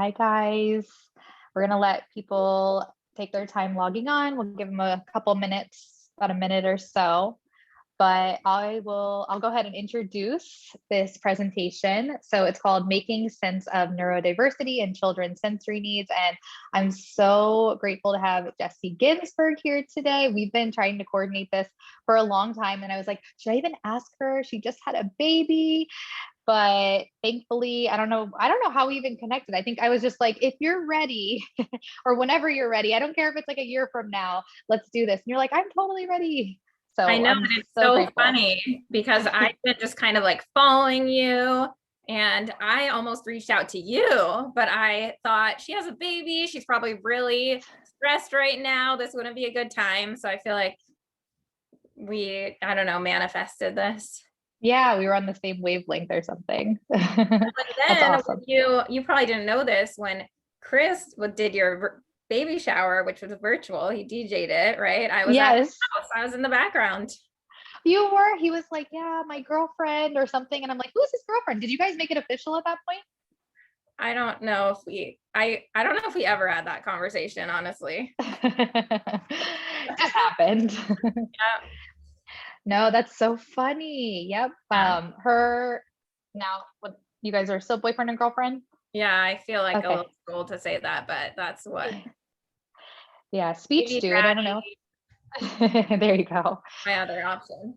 Hi, guys. We're going to let people take their time logging on. We'll give them a couple minutes, about a minute or so. But I'll go ahead and introduce this presentation. So it's called Making Sense of Neurodiversity and Children's Sensory Needs. And I'm so grateful to have Jessie Ginsburg here today. We've been trying to coordinate this for a long time. And I was like, should I even ask her? She just had a baby. But thankfully, I don't know how we even connected. I think I was just like, if you're ready or whenever you're ready, I don't care if it's like a year from now, let's do this. And you're like, I'm totally ready. So I know, I'm and it's so so grateful. funny because I've been just kind of like following you, and I almost reached out to you, but I thought she has a baby. She's probably really stressed right now. This wouldn't be a good time. So I feel like I don't know, manifested this. Yeah, we were on the same wavelength or something. But That's then awesome. you probably didn't know this when Chris did your baby shower, which was virtual. He DJ'd it, right? I was at Yes, the house. I was in the background. you were. He was like, yeah, my girlfriend or something. And I'm like, who's his girlfriend? Did you guys make it official at that point? I don't know if I don't know if we ever had that conversation, honestly. Just happened. Yeah. No, that's so funny. Yep. Yeah. Her now, what, you guys are still boyfriend and girlfriend? Yeah, I feel like a Okay. little old to say that, but that's what. Yeah, speech Baby dude. I don't know. daddy, There you go. my other option.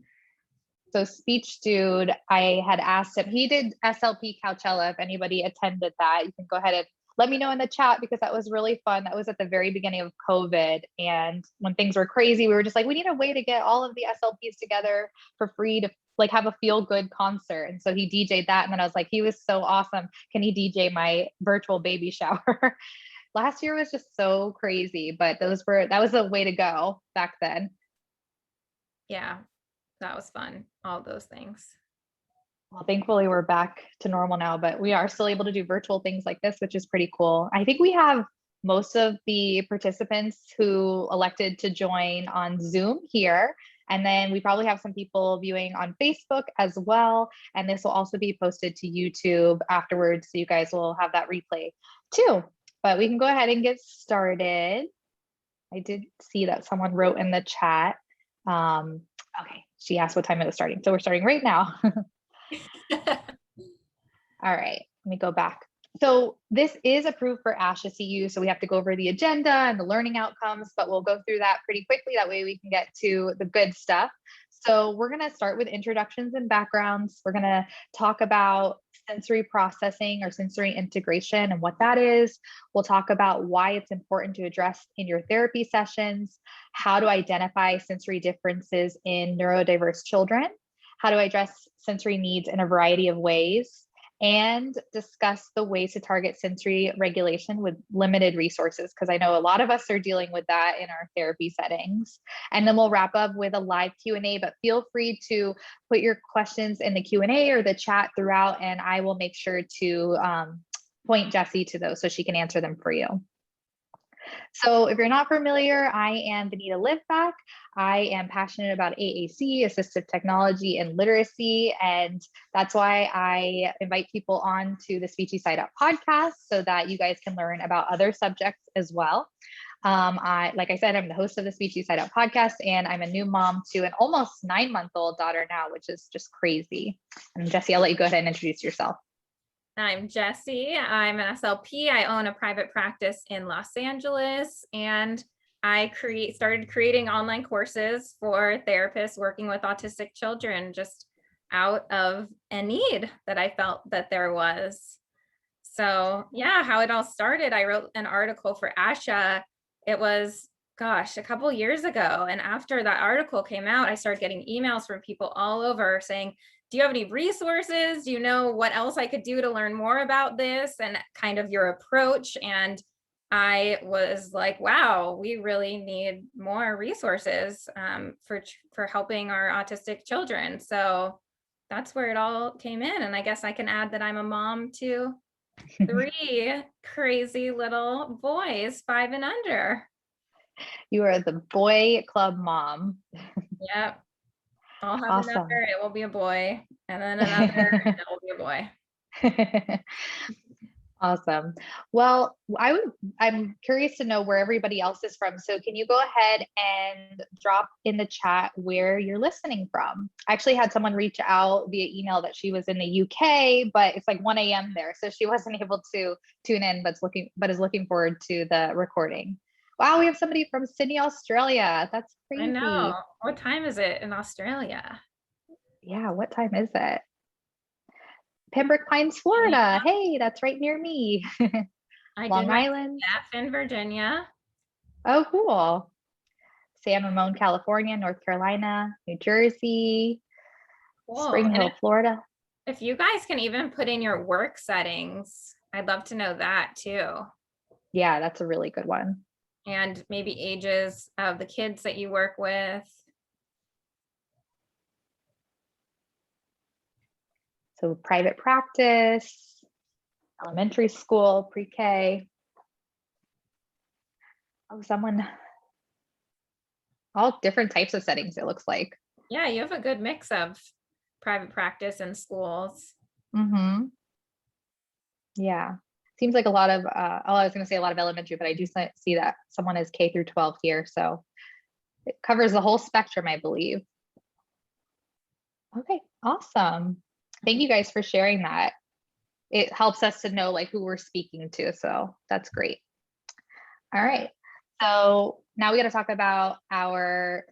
So speech dude, I had asked him, he did SLP Coachella. If anybody attended that, you can go ahead and let me know in the chat because that was really fun. That was at the very beginning of COVID. And when things were crazy, we were just like, we need a way to get all of the SLPs together for free to like have a feel good concert. And so he DJ'd that. And then I was like, he was so awesome. Can he DJ my virtual baby shower? Last year was just so crazy, but that was a way to go back then. Yeah, that was fun. All those things. Well, thankfully we're back to normal now, but we are still able to do virtual things like this, which is pretty cool. I think we have most of the participants who elected to join on Zoom here. And then we probably have some people viewing on Facebook as well. And this will also be posted to YouTube afterwards. So you guys will have that replay too. But we can go ahead and get started. I did see that someone wrote in the chat. Okay, she asked what time it was starting. So we're starting right now. All right, let me go back. So this is approved for ASHA CU, so we have to go over the agenda and the learning outcomes, but we'll go through that pretty quickly. That way we can get to the good stuff. So we're going to start with introductions and backgrounds. We're going to talk about sensory processing or sensory integration and what that is. We'll talk about why it's important to address in your therapy sessions, how to identify sensory differences in neurodiverse children, how to address sensory needs in a variety of ways, and discuss the ways to target sensory regulation with limited resources, because I know a lot of us are dealing with that in our therapy settings. And then we'll wrap up with a live Q&A, but feel free to put your questions in the Q&A or the chat throughout, and I will make sure to point Jessie to those so she can answer them for you. So if you're not familiar, I am Benita Liveback. I am passionate about AAC, assistive technology, and literacy. And that's why I invite people on to the Speechy Side Up podcast so that you guys can learn about other subjects as well. Like I said, I'm the host of the Speechy Side Up podcast, and I'm a new mom to an almost 9-month-old daughter now, which is just crazy. And Jessie, I'll let you go ahead and introduce yourself. I'm Jessie. I'm an SLP. I own a private practice in Los Angeles, and I started creating online courses for therapists working with autistic children just out of a need that I felt that there was. So yeah, how it all started, I wrote an article for ASHA. It was, gosh, a couple years ago. And after that article came out, I started getting emails from people all over saying, do you have any resources? Do you know what else I could do to learn more about this and kind of your approach? And I was like, wow, we really need more resources for helping our autistic children. So that's where it all came in. And I guess I can add that I'm a mom to 3 crazy little boys, 5 and under. You are the boy club mom. Yep. I'll have Awesome. another, it will be a boy, and then another, and it will be a boy. Awesome. Well, I'm curious to know where everybody else is from. So can you go ahead and drop in the chat where you're listening from? I actually had someone reach out via email that she was in the UK, but it's like 1 a.m. there. So she wasn't able to tune in, but is looking forward to the recording. Wow, we have somebody from Sydney, Australia. That's I know. crazy. What time is it in Australia? Yeah, what time is it? Pembroke Pines, Yeah, Florida. Hey, that's right near me. I did Long my Island. staff in Virginia. Oh, cool. San Ramon, California, North Carolina, New Jersey, Cool. Spring And Hill, Florida. if you guys can even put in your work settings, I'd love to know that too. Yeah, that's a really good one. And maybe ages of the kids that you work with. So private practice, elementary school, pre-K. Oh, all different types of settings, it looks like. Yeah, you have a good mix of private practice and schools. Mm-hmm. Yeah. Seems like a lot of, I was going to say a lot of elementary, but I do see that someone is K through 12 here. So it covers the whole spectrum, I believe. Okay, awesome. Thank you guys for sharing that. It helps us to know like who we're speaking to. So that's great. All right. So now we got to talk about our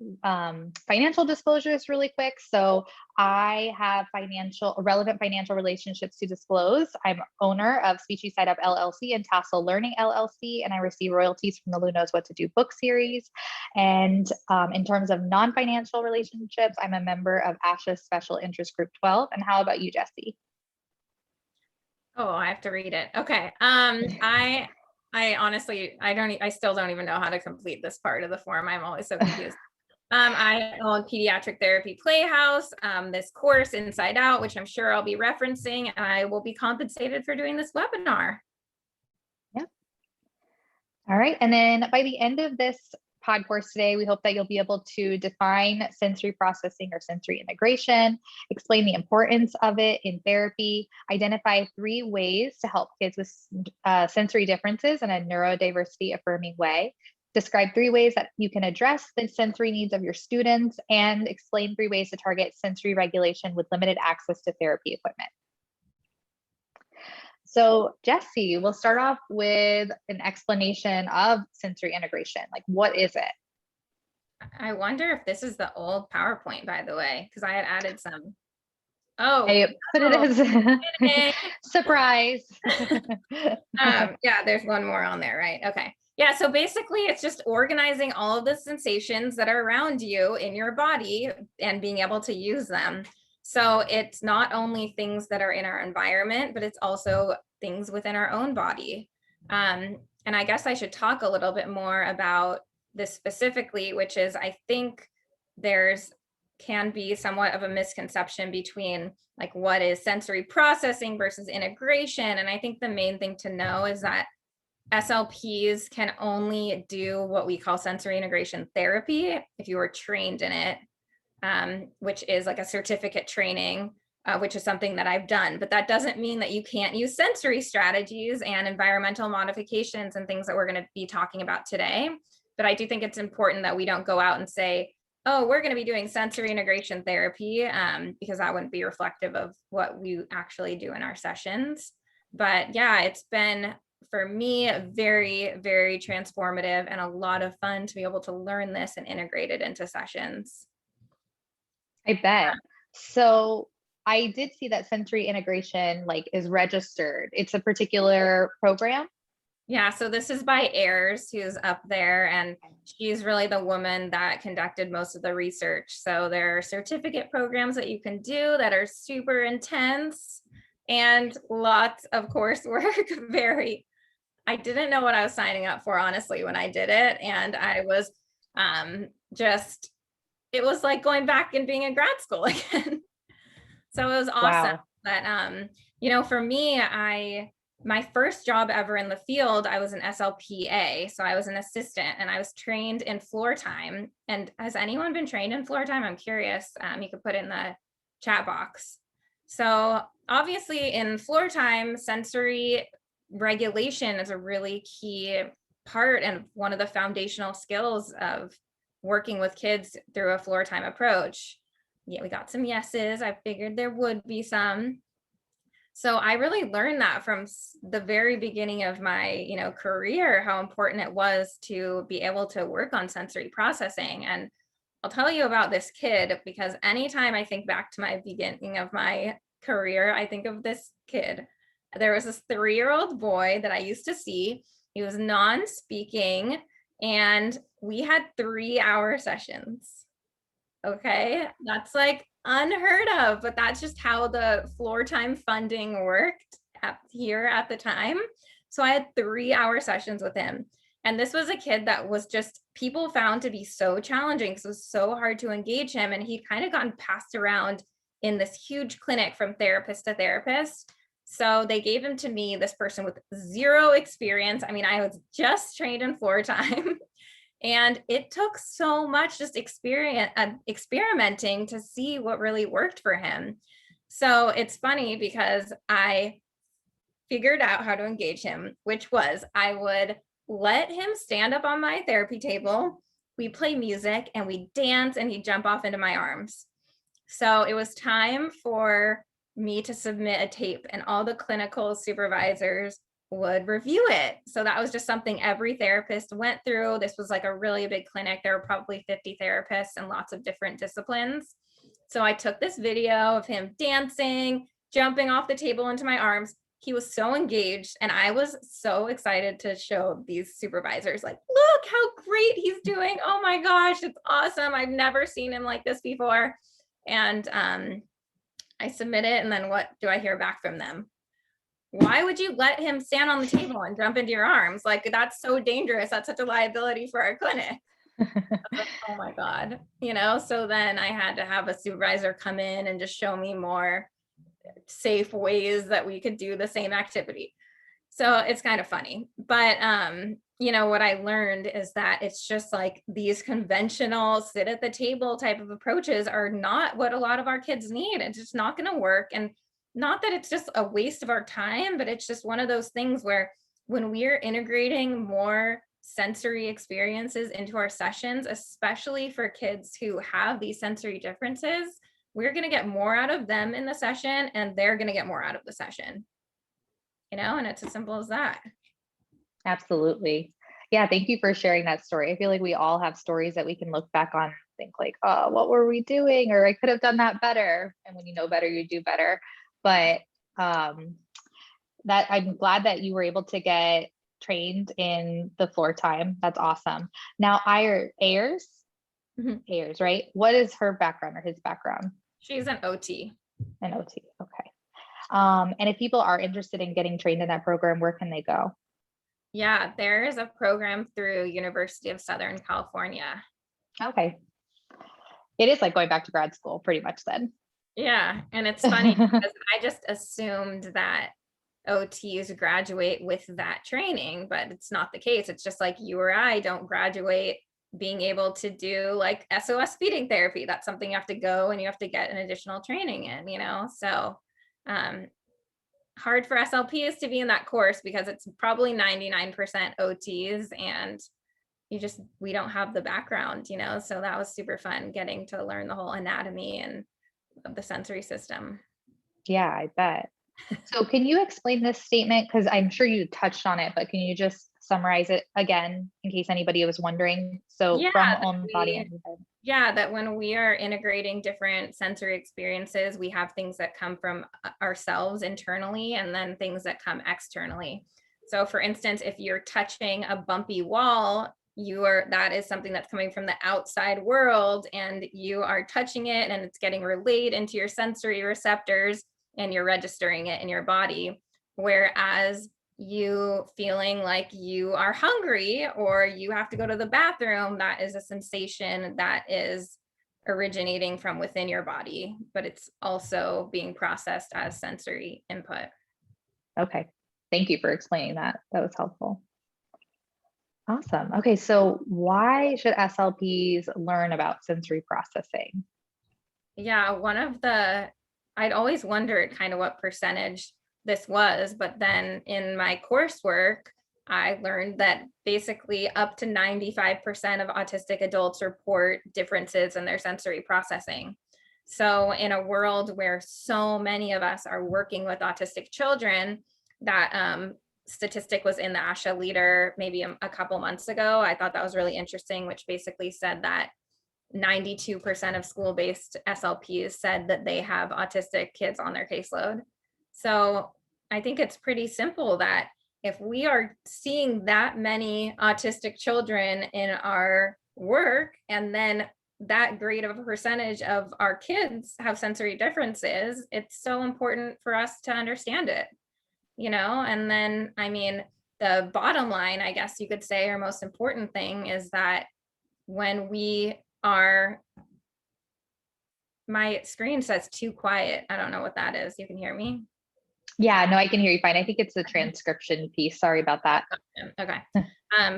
financial disclosures really quick. So I have relevant financial relationships to disclose. I'm owner of Species Side Up LLC and Tassel Learning LLC, and I receive royalties from the Lou Knows What to Do book series. And in terms of non-financial relationships, I'm a member of ASHA's Special Interest Group 12. And how about you, Jessie? Oh, I have to read it. Okay. I honestly, I still don't even know how to complete this part of the form. I'm always so confused. I own Pediatric Therapy Playhouse, this course Inside Out, which I'm sure I'll be referencing, and I will be compensated for doing this webinar. Yeah. All right. And then by the end of this pod course today, we hope that you'll be able to define sensory processing or sensory integration, explain the importance of it in therapy, identify 3 ways to help kids with sensory differences in a neurodiversity affirming way, describe 3 ways that you can address the sensory needs of your students, and explain 3 ways to target sensory regulation with limited access to therapy equipment. So Jessie, we'll start off with an explanation of sensory integration. Like, what is it? I wonder if this is the old PowerPoint, by the way, because I had added some. Oh, I put it as surprise. Yeah, there's one more on there, right? Okay. Yeah, so basically it's just organizing all of the sensations that are around you in your body and being able to use them. So it's not only things that are in our environment, but it's also things within our own body. And I guess I should talk a little bit more about this specifically, which is I think can be somewhat of a misconception between like what is sensory processing versus integration. And I think the main thing to know is that SLPs can only do what we call sensory integration therapy if you are trained in it, which is like a certificate training, which is something that I've done. But that doesn't mean that you can't use sensory strategies and environmental modifications and things that we're going to be talking about today. But I do think it's important that we don't go out and say, oh, we're going to be doing sensory integration therapy, because that wouldn't be reflective of what we actually do in our sessions. But yeah, it's been for me very, very transformative and a lot of fun to be able to learn this and integrate it into sessions. I bet. So I did see that sensory integration is registered. It's a particular program. Yeah, so this is by Ayers, who's up there, and she's really the woman that conducted most of the research. So there are certificate programs that you can do that are super intense and lots of coursework. I didn't know what I was signing up for, honestly, when I did it. And I was it was like going back and being in grad school again. So it was awesome. Wow. But, for me, my first job ever in the field, I was an SLPA. So I was an assistant and I was trained in floor time. And has anyone been trained in floor time? I'm curious. You could put it in the chat box. So obviously in floor time, sensory regulation is a really key part and one of the foundational skills of working with kids through a floor time approach. Yeah, we got some yeses. I figured there would be some. So I really learned that from the very beginning of my, career, how important it was to be able to work on sensory processing. And I'll tell you about this kid because anytime I think back to my beginning of my career, I think of this kid. There was this 3-year-old boy that I used to see. He was non-speaking and we had 3-hour sessions. Okay, that's like unheard of, but that's just how the floor time funding worked here at the time. So I had 3-hour sessions with him. And this was a kid that was just people found to be so challenging because it was so hard to engage him. And he'd kind of gotten passed around in this huge clinic from therapist to therapist. So they gave him to me, this person with 0 experience. I mean, I was just trained in floor time. And it took so much just experimenting to see what really worked for him. So it's funny because I figured out how to engage him, which was I would let him stand up on my therapy table. We play music and we dance and he'd jump off into my arms. So it was time for me to submit a tape and all the clinical supervisors would review it. So that was just something every therapist went through. This was like a really big clinic. There were probably 50 therapists and lots of different disciplines. So I took this video of him dancing, jumping off the table into my arms. He was so engaged and I was so excited to show these supervisors like, look how great he's doing. Oh my gosh, it's awesome. I've never seen him like this before. And I submit it and then what do I hear back from them? Why would you let him stand on the table and jump into your arms? Like, that's so dangerous. That's such a liability for our clinic. Like, oh my God, so then I had to have a supervisor come in and just show me more safe ways that we could do the same activity. So it's kind of funny, but what I learned is that it's just like these conventional sit at the table type of approaches are not what a lot of our kids need. It's just not going to work. And not that it's just a waste of our time, but it's just one of those things where when we're integrating more sensory experiences into our sessions, especially for kids who have these sensory differences, we're going to get more out of them in the session and they're going to get more out of the session, and it's as simple as that. Absolutely. Yeah. Thank you for sharing that story. I feel like we all have stories that we can look back on and think like, oh, what were we doing? Or I could have done that better. And when you know better, you do better. But that I'm glad that you were able to get trained in the floor time. That's awesome. Now, Ayers, right? What is her background or his background? She's an OT. An OT. Okay. And if people are interested in getting trained in that program, where can they go? Yeah, there is a program through University of Southern California. Okay. It is like going back to grad school pretty much then. Yeah. And it's funny because I just assumed that OTs graduate with that training, but it's not the case. It's just like you or I don't graduate being able to do like SOS feeding therapy. That's something you have to go and you have to get an additional training in, so hard for SLPs to be in that course because it's probably 99% OTs and we don't have the background, so that was super fun getting to learn the whole anatomy and of the sensory system. Yeah, I bet. So can you explain this statement? Because I'm sure you touched on it, but can you just summarize it again in case anybody was wondering? So from own body and head. Yeah, that when we are integrating different sensory experiences, we have things that come from ourselves internally and then things that come externally. So for instance, if you're touching a bumpy wall, that is something that's coming from the outside world and you are touching it and it's getting relayed into your sensory receptors and you're registering it in your body. Whereas you feeling like you are hungry or you have to go to the bathroom, that is a sensation that is originating from within your body, but it's also being processed as sensory input. Okay. Thank you for explaining that. That was helpful. Awesome. Okay. So why should SLPs learn about sensory processing? Yeah. I'd always wondered kind of what percentage this was, but then in my coursework, I learned that basically up to 95% of autistic adults report differences in their sensory processing. So in a world where so many of us are working with autistic children, that statistic was in the ASHA Leader maybe a couple months ago. I thought that was really interesting, which basically said that 92% of school-based SLPs said that they have autistic kids on their caseload. So I think it's pretty simple that if we are seeing that many autistic children in our work, and then that great of a percentage of our kids have sensory differences, it's so important for us to understand it, and then, I mean, the bottom line, I guess you could say, or most important thing is that when we are, my screen says too quiet. I don't know what that is. You can hear me? Yeah, no, I can hear you fine. I think it's the transcription piece. Sorry about that. Okay.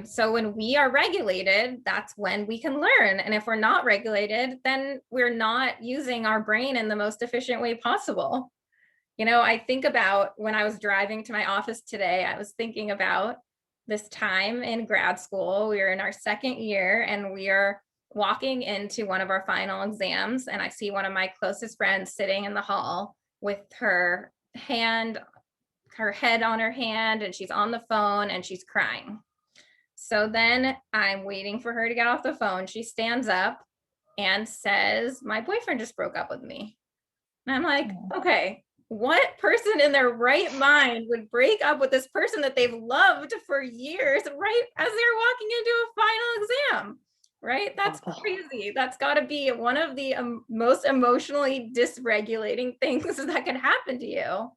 So when we are regulated, that's when we can learn. And if we're not regulated, then we're not using our brain in the most efficient way possible. I think about when I was driving to my office today, I was thinking about this time in grad school. We were in our second year and we are walking into one of our final exams. And I see one of my closest friends sitting in the hall with her head on her hand, and she's on the phone and she's crying. So then I'm waiting for her to get off the phone. She stands up and says, "My boyfriend just broke up with me." And I'm like, okay, what person in their right mind would break up with this person that they've loved for years right as they're walking into a final exam? Right? That's crazy. That's got to be one of the most emotionally dysregulating things that could happen to you.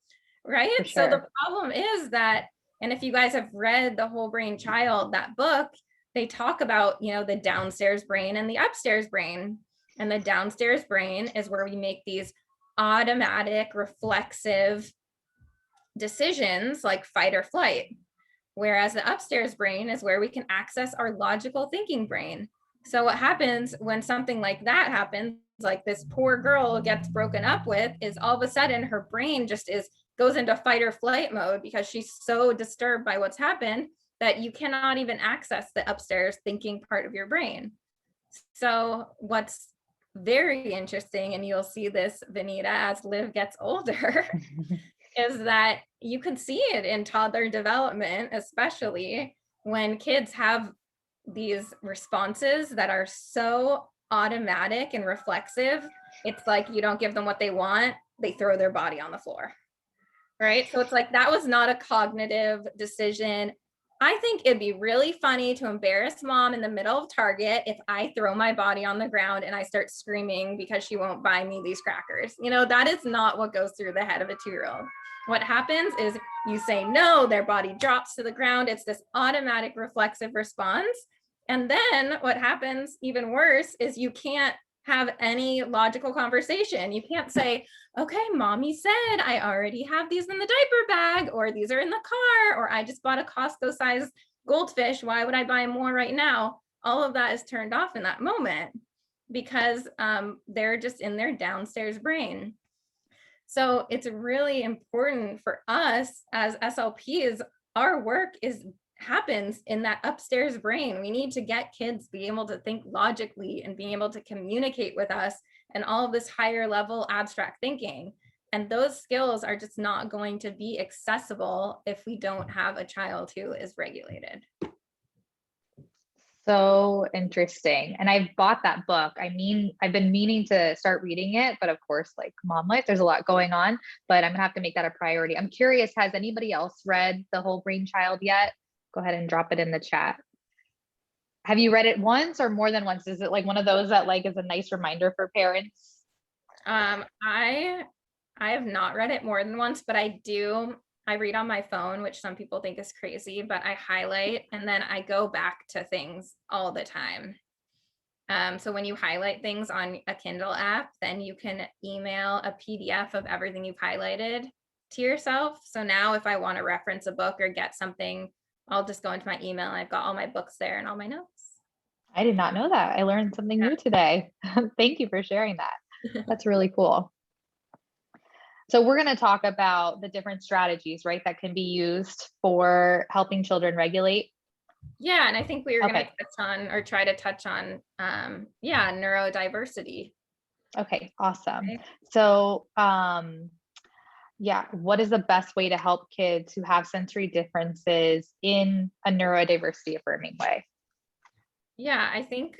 Right? For So the sure. problem is that, and if you guys have read The Whole Brain Child, that book, they talk about, the downstairs brain and the upstairs brain. And the downstairs brain is where we make these automatic, reflexive decisions like fight or flight. Whereas the upstairs brain is where we can access our logical thinking brain. So what happens when something like that happens, like this poor girl gets broken up with, is all of a sudden her brain just goes into fight or flight mode because she's so disturbed by what's happened that you cannot even access the upstairs thinking part of your brain. So what's very interesting, and you'll see this, Vanita, as Liv gets older, is that you can see it in toddler development, especially when kids have these responses that are so automatic and reflexive. It's like you don't give them what they want, they throw their body on the floor. Right? So it's like, that was not a cognitive decision. I think it'd be really funny to embarrass mom in the middle of Target if I throw my body on the ground and I start screaming because she won't buy me these crackers. That is not what goes through the head of a 2-year-old. What happens is you say no, their body drops to the ground. It's this automatic reflexive response. And then what happens even worse is you can't have any logical conversation. You can't say, okay, mommy said I already have these in the diaper bag, or these are in the car, or I just bought a Costco size goldfish. Why would I buy more right now? All of that is turned off in that moment because they're just in their downstairs brain. So it's really important for us as SLPs, our work happens in that upstairs brain. We need to get kids be able to think logically and being able to communicate with us and all of this higher level abstract thinking. And those skills are just not going to be accessible if we don't have a child who is regulated. So interesting. And I've bought that book. I mean, I've been meaning to start reading it, but of course, like mom life, there's a lot going on, but I'm gonna have to make that a priority. I'm curious, has anybody else read The Whole Brain Child yet? Go ahead and drop it in the chat. Have you read it once or more than once? Is it like one of those that like is a nice reminder for parents? I have not read it more than once, but I read on my phone, which some people think is crazy, but I highlight and then I go back to things all the time. So when you highlight things on a Kindle app, then you can email a PDF of everything you've highlighted to yourself. So now if I want to reference a book or get something, I'll just go into my email and I've got all my books there and all my notes. I did not know that. I learned something new today. Thank you for sharing that. That's really cool. So we're going to talk about the different strategies, right, that can be used for helping children regulate. Yeah, and I think we were going to Okay. touch on, or try to touch on, neurodiversity. Okay, awesome. Right? So, yeah, what is the best way to help kids who have sensory differences in a neurodiversity affirming way? Yeah, I think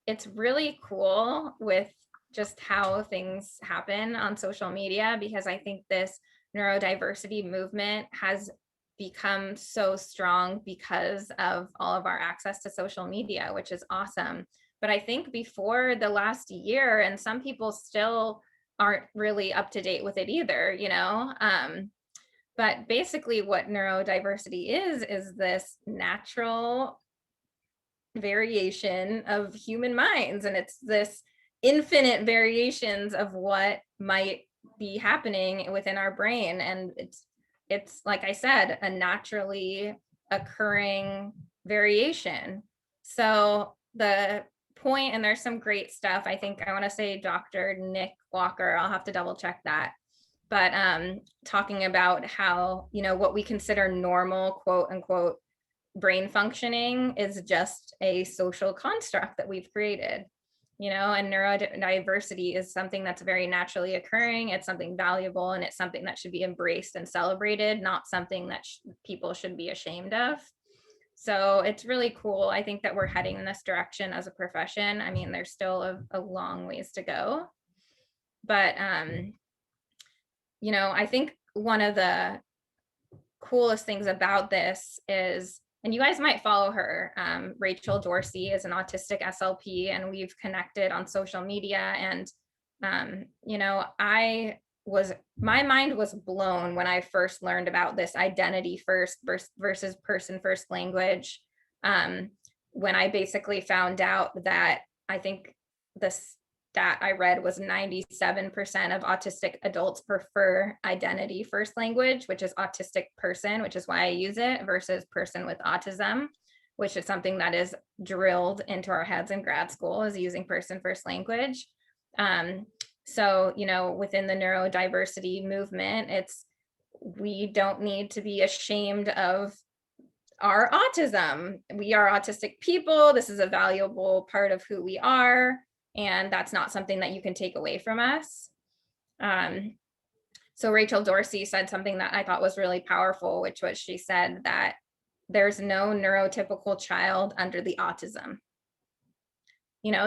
it's really cool with just how things happen on social media, because I think this neurodiversity movement has become so strong because of all of our access to social media, which is awesome. But I think before the last year, and some people still aren't really up to date with it either, but basically what neurodiversity is this natural variation of human minds, and it's this infinite variations of what might be happening within our brain, and it's like I said, a naturally occurring variation. So the point, and there's some great stuff, I think I want to say Dr. Nick Walker, I'll have to double check that, but talking about how, what we consider normal, quote unquote, brain functioning is just a social construct that we've created, and neurodiversity is something that's very naturally occurring. It's something valuable, and it's something that should be embraced and celebrated, not something that people should be ashamed of. So it's really cool. I think that we're heading in this direction as a profession. I mean, there's still a long ways to go, but I think one of the coolest things about this is, and you guys might follow her, Rachel Dorsey is an autistic SLP, and we've connected on social media. And, my mind was blown when I first learned about this identity first versus person first language. When I basically found out that, I think this stat I read was 97% of autistic adults prefer identity first language, which is autistic person, which is why I use it, versus person with autism, which is something that is drilled into our heads in grad school, is using person first language. So, within the neurodiversity movement, we don't need to be ashamed of our autism. We are autistic people. This is a valuable part of who we are, and that's not something that you can take away from us. So Rachel Dorsey said something that I thought was really powerful, which was, she said that there's no neurotypical child under the autism.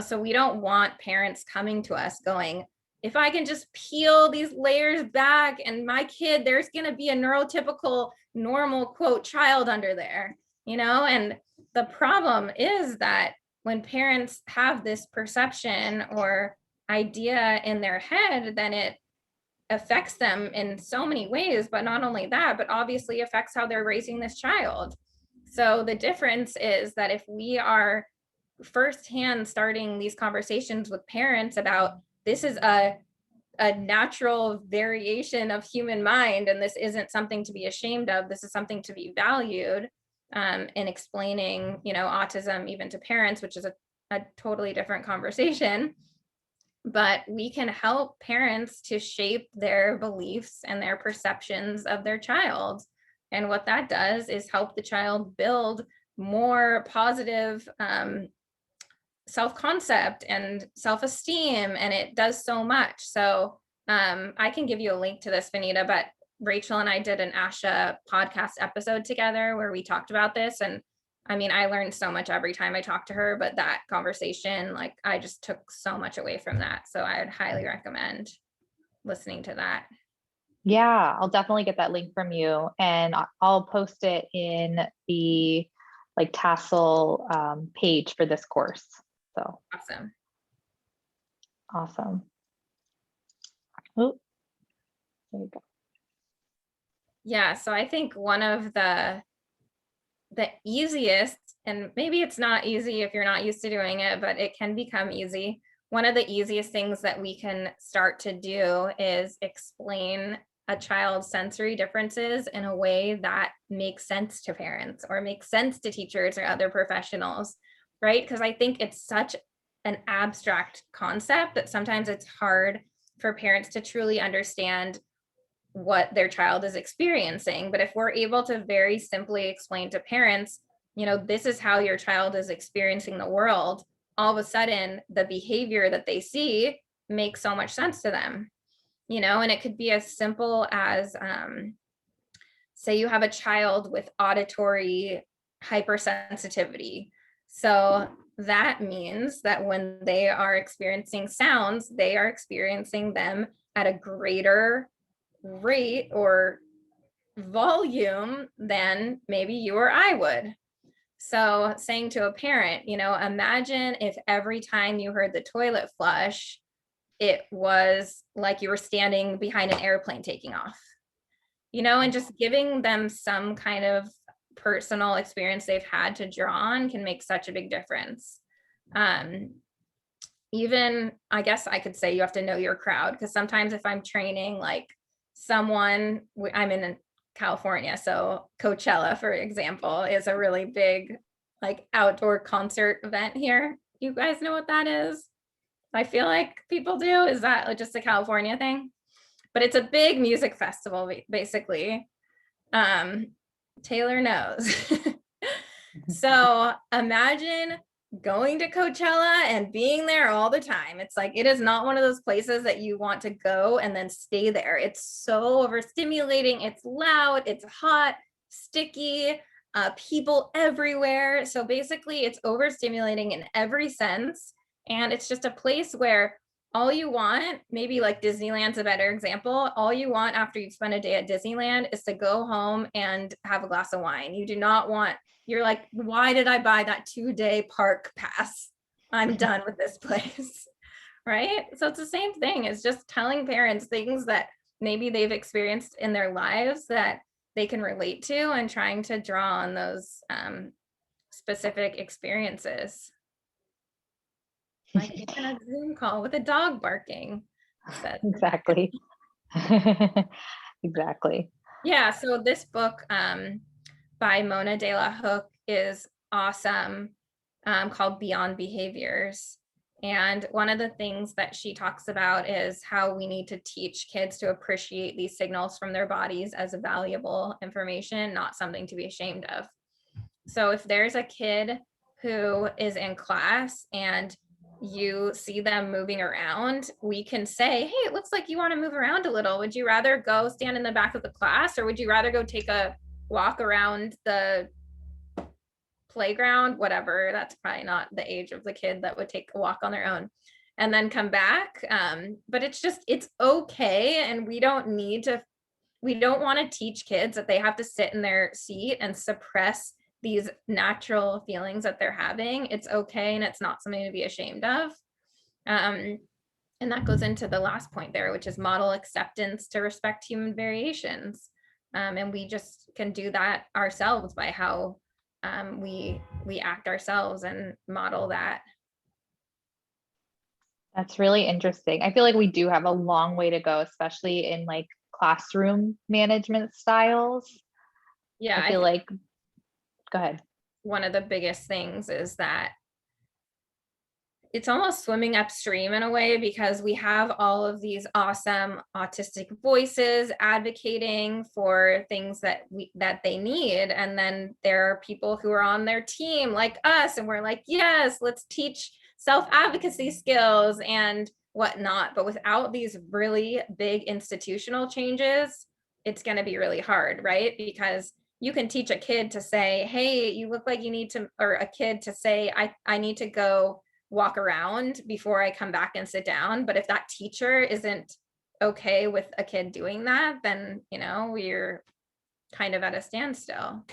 So we don't want parents coming to us going, if I can just peel these layers back and my kid, there's going to be a neurotypical normal quote child under there, and the problem is that when parents have this perception or idea in their head, then it affects them in so many ways. But not only that, but obviously affects how they're raising this child. So the difference is that if we are firsthand starting these conversations with parents about, this is a natural variation of human mind, and this isn't something to be ashamed of, this is something to be valued, in explaining autism even to parents, which is a totally different conversation, but we can help parents to shape their beliefs and their perceptions of their child. And what that does is help the child build more positive self-concept and self-esteem, and it does so much. So I can give you a link to this, Vanita, but Rachel and I did an ASHA podcast episode together where we talked about this, and I mean, I learned so much every time I talked to her, but that conversation, like, I just took so much away from that. So I would highly recommend listening to that. Yeah, I'll definitely get that link from you, and I'll post it in the tassel page for this course. So awesome. Oh, there you go. Yeah, so I think one of the easiest, and maybe it's not easy if you're not used to doing it, but it can become easy. One of the easiest things that we can start to do is explain a child's sensory differences in a way that makes sense to parents or makes sense to teachers or other professionals, right? Because I think it's such an abstract concept that sometimes it's hard for parents to truly understand what their child is experiencing. But if we're able to very simply explain to parents, this is how your child is experiencing the world, all of a sudden the behavior that they see makes so much sense to them. And it could be as simple as, say you have a child with auditory hypersensitivity. So that means that when they are experiencing sounds, they are experiencing them at a greater rate or volume than maybe you or I would. So saying to a parent, imagine if every time you heard the toilet flush, it was like you were standing behind an airplane taking off, and just giving them some kind of personal experience they've had to draw on can make such a big difference. Even, I guess I could say you have to know your crowd, because sometimes if I'm training like someone, I'm in California, so Coachella, for example, is a really big like outdoor concert event here. You guys know what that is? I feel like people do. Is that just a California thing? But it's a big music festival, basically. Taylor knows. So imagine going to Coachella and being there all the time. It's like, it is not one of those places that you want to go and then stay there. It's so overstimulating. It's loud, it's hot, sticky, people everywhere. So basically it's overstimulating in every sense. And it's just a place where all you want, maybe like Disneyland's a better example, all you want after you've spent a day at Disneyland is to go home and have a glass of wine. You do not want, you're like, why did I buy that 2-day park pass? I'm done with this place, right? So it's the same thing. It's just telling parents things that maybe they've experienced in their lives that they can relate to, and trying to draw on those specific experiences. Like even a Zoom call with a dog barking. Exactly. Exactly. Yeah, so this book by Mona de la Hook is awesome, called Beyond Behaviors. And one of the things that she talks about is how we need to teach kids to appreciate these signals from their bodies as valuable information, not something to be ashamed of. So if there's a kid who is in class and you see them moving around, we can say, hey, it looks like you want to move around a little. Would you rather go stand in the back of the class, or would you rather go take a walk around the playground? Whatever, that's probably not the age of the kid that would take a walk on their own and then come back. But it's okay. And we don't want to teach kids that they have to sit in their seat and suppress these natural feelings that they're having. It's okay, and it's not something to be ashamed of. And that goes into the last point there, which is model acceptance to respect human variations. And we just can do that ourselves by how we act ourselves and model that. That's really interesting. I feel like we do have a long way to go, especially in like classroom management styles. Yeah, I feel like, go ahead. One of the biggest things is that it's almost swimming upstream in a way, because we have all of these awesome autistic voices advocating for things that they need, and then there are people who are on their team like us, and we're like, yes, let's teach self-advocacy skills and whatnot. But without these really big institutional changes, it's going to be really hard, right? Because you can teach a kid to say, hey, you look like you need to, or a kid to say, I need to go walk around before I come back and sit down. But if that teacher isn't okay with a kid doing that, then, we're kind of at a standstill.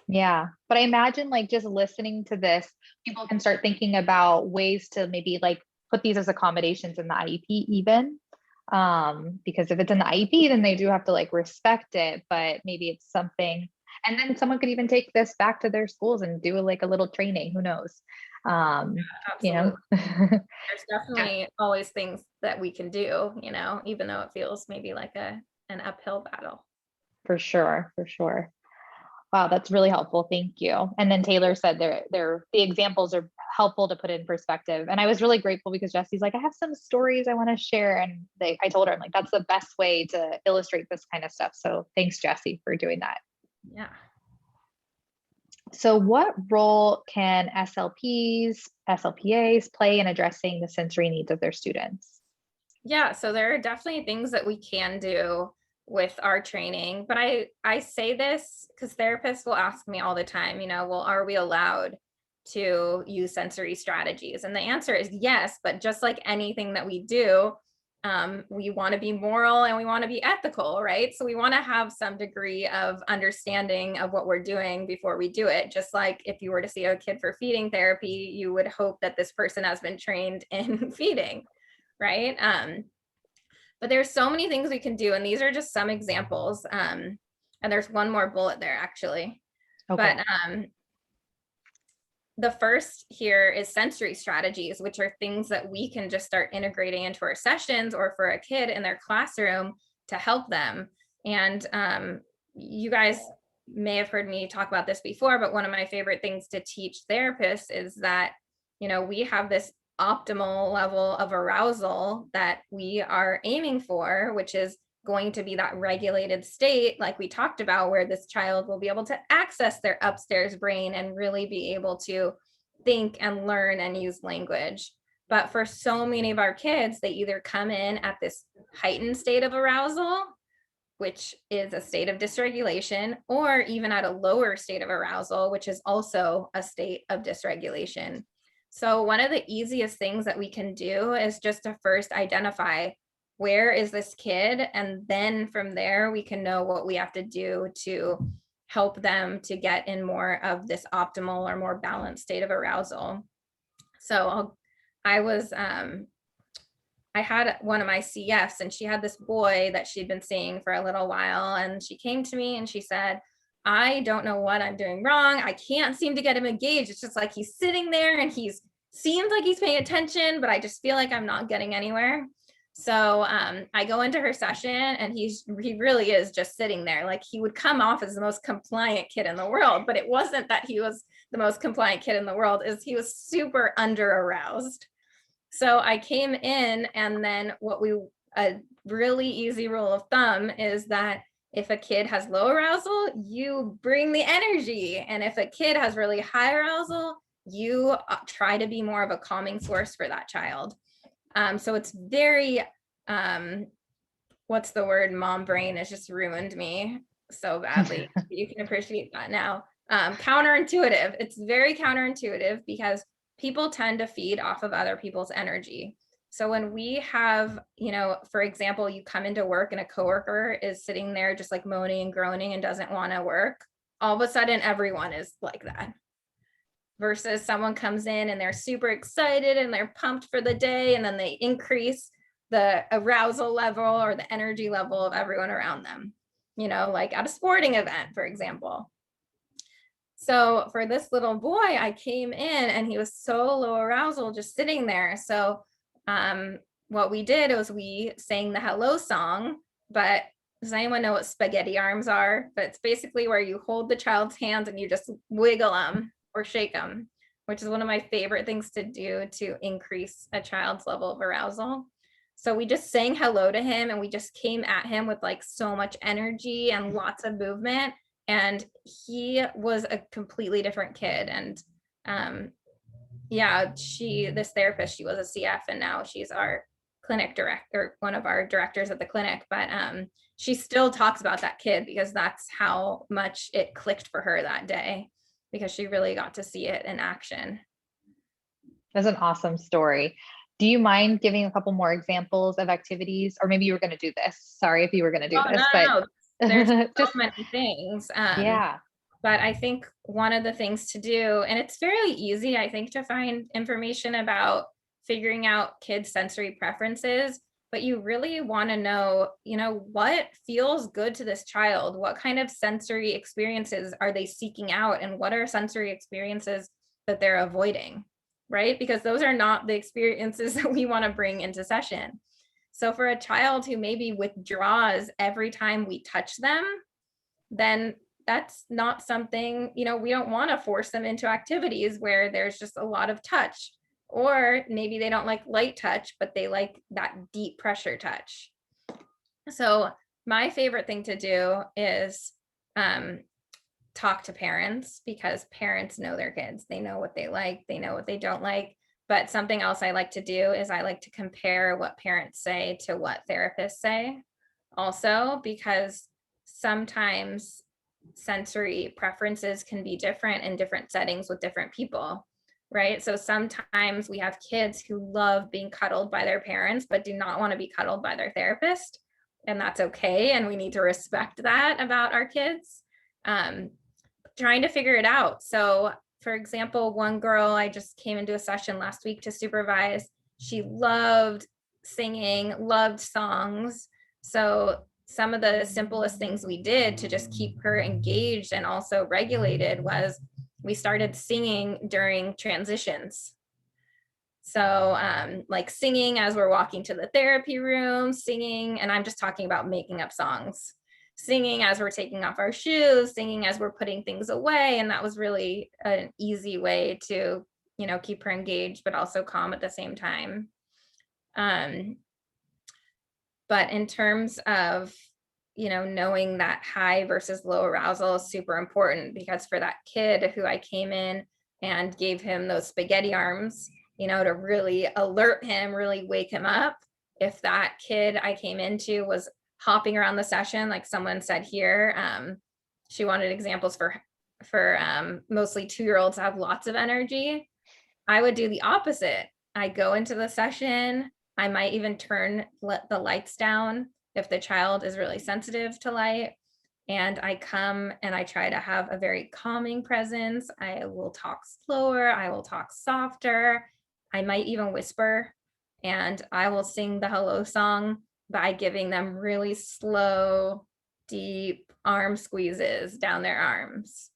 Yeah. But I imagine like just listening to this, people can start thinking about ways to maybe like put these as accommodations in the IEP even. Because if it's in the IEP, then they do have to like respect it, but maybe it's something, and then someone could even take this back to their schools and do like a little training, who knows? Absolutely. There's definitely always things that we can do, even though it feels maybe like an uphill battle. For sure, for sure. Wow, that's really helpful. Thank you. And then Taylor said the examples are helpful to put in perspective. And I was really grateful because Jesse's like, I have some stories I want to share. And I told her, I'm like, that's the best way to illustrate this kind of stuff. So thanks, Jesse, for doing that. Yeah. So what role can SLPs, SLPAs play in addressing the sensory needs of their students? Yeah, so there are definitely things that we can do with our training, but I say this because therapists will ask me all the time, well, are we allowed to use sensory strategies? And the answer is yes, but just like anything that we do, we want to be moral and we want to be ethical, right? So we want to have some degree of understanding of what we're doing before we do it. Just like if you were to see a kid for feeding therapy, you would hope that this person has been trained in feeding, right? But there's so many things we can do, and these are just some examples. And there's one more bullet there actually. Okay. But the first here is sensory strategies, which are things that we can just start integrating into our sessions or for a kid in their classroom to help them. And you guys may have heard me talk about this before, but one of my favorite things to teach therapists is that, we have this optimal level of arousal that we are aiming for, which is going to be that regulated state, like we talked about, where this child will be able to access their upstairs brain and really be able to think and learn and use language. But for so many of our kids, they either come in at this heightened state of arousal, which is a state of dysregulation, or even at a lower state of arousal, which is also a state of dysregulation. So one of the easiest things that we can do is just to first identify where is this kid, and then from there we can know what we have to do to help them to get in more of this optimal or more balanced state of arousal. So I had one of my CFs, and she had this boy that she'd been seeing for a little while, and she came to me and she said, I don't know what I'm doing wrong. I can't seem to get him engaged. It's just like he's sitting there and seems like he's paying attention, but I just feel like I'm not getting anywhere. So I go into her session and he really is just sitting there. Like he would come off as the most compliant kid in the world, but it wasn't that he was the most compliant kid in the world, is he was super under aroused. So I came in, and then a really easy rule of thumb is that if a kid has low arousal, you bring the energy. And if a kid has really high arousal, you try to be more of a calming force for that child. So it's very, what's the word? Mom brain has just ruined me so badly. You can appreciate that now. Counterintuitive. It's very counterintuitive because people tend to feed off of other people's energy. So when we have, for example, you come into work and a coworker is sitting there just like moaning and groaning and doesn't want to work, all of a sudden everyone is like that. Versus someone comes in and they're super excited and they're pumped for the day, and then they increase the arousal level or the energy level of everyone around them, like at a sporting event, for example. So for this little boy, I came in and he was so low arousal just sitting there. So what we did was we sang the hello song, but does anyone know what spaghetti arms are? But it's basically where you hold the child's hands and you just wiggle them or shake them, which is one of my favorite things to do to increase a child's level of arousal. So we just sang hello to him, and we just came at him with like so much energy and lots of movement. And he was a completely different kid. And this therapist, she was a CF, and now she's our clinic director, one of our directors at the clinic. But she still talks about that kid because that's how much it clicked for her that day, because she really got to see it in action. That's an awesome story. Do you mind giving a couple more examples of activities? Or maybe you were going to do this. Sorry if you were going to do this, but no. There's so many things. Yeah. But I think one of the things to do, and it's fairly easy, I think, to find information about figuring out kids' sensory preferences, but you really want to know, what feels good to this child? What kind of sensory experiences are they seeking out? And what are sensory experiences that they're avoiding, right? Because those are not the experiences that we want to bring into session. So for a child who maybe withdraws every time we touch them, then that's not something, we don't want to force them into activities where there's just a lot of touch, or maybe they don't like light touch, but they like that deep pressure touch. So my favorite thing to do is talk to parents, because parents know their kids. They know what they like, they know what they don't like. But something else I like to do is I like to compare what parents say to what therapists say also, because sometimes sensory preferences can be different in different settings with different people, right? So sometimes we have kids who love being cuddled by their parents, but do not want to be cuddled by their therapist. And that's okay. And we need to respect that about our kids. Trying to figure it out. So, for example, one girl I just came into a session last week to supervise. She loved singing, loved songs. So some of the simplest things we did to just keep her engaged and also regulated was we started singing during transitions. So like singing as we're walking to the therapy room, singing, and I'm just talking about making up songs, singing as we're taking off our shoes, singing as we're putting things away. And that was really an easy way to, keep her engaged, but also calm at the same time. But in terms of, knowing that high versus low arousal is super important, because for that kid who I came in and gave him those spaghetti arms, to really alert him, really wake him up. If that kid I came into was hopping around the session, like someone said here, she wanted examples for mostly 2-year-olds have lots of energy. I would do the opposite. I go into the session. I might even turn the lights down if the child is really sensitive to light. And I come and I try to have a very calming presence. I will talk slower. I will talk softer. I might even whisper, and I will sing the hello song by giving them really slow, deep arm squeezes down their arms.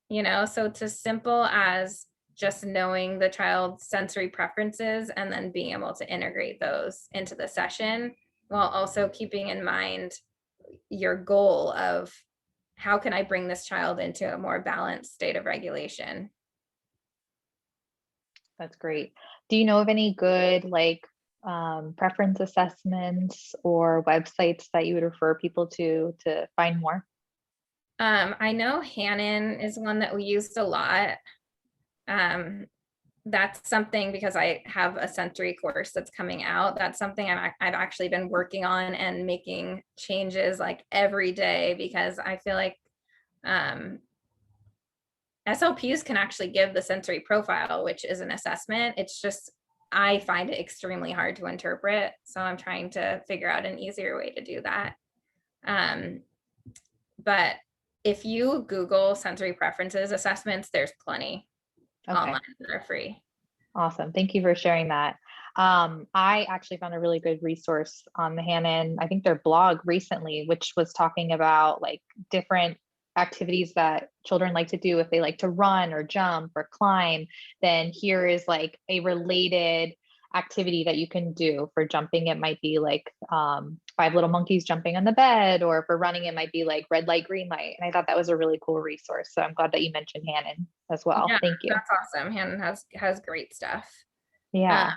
So it's as simple as just knowing the child's sensory preferences and then being able to integrate those into the session, while also keeping in mind your goal of how can I bring this child into a more balanced state of regulation. That's great. Do you know of any good preference assessments or websites that you would refer people to find more? I know Hannon is one that we used a lot. That's something, because I have a sensory course that's coming out. That's something I've actually been working on and making changes like every day, because I feel like SLPs can actually give the sensory profile, which is an assessment. It's just, I find it extremely hard to interpret. So I'm trying to figure out an easier way to do that. But if you Google sensory preferences assessments, there's plenty online that are free. Awesome. Thank you for sharing that. I actually found a really good resource on the Hannon, I think their blog recently, which was talking about different activities that children like to do. If they like to run or jump or climb, then here is a related activity that you can do. For jumping, it might be 5 little monkeys jumping on the bed, or for running, it might be red light, green light. And I thought that was a really cool resource. So I'm glad that you mentioned Hannon as well. Yeah, thank you. That's awesome. Hannon has great stuff. Yeah.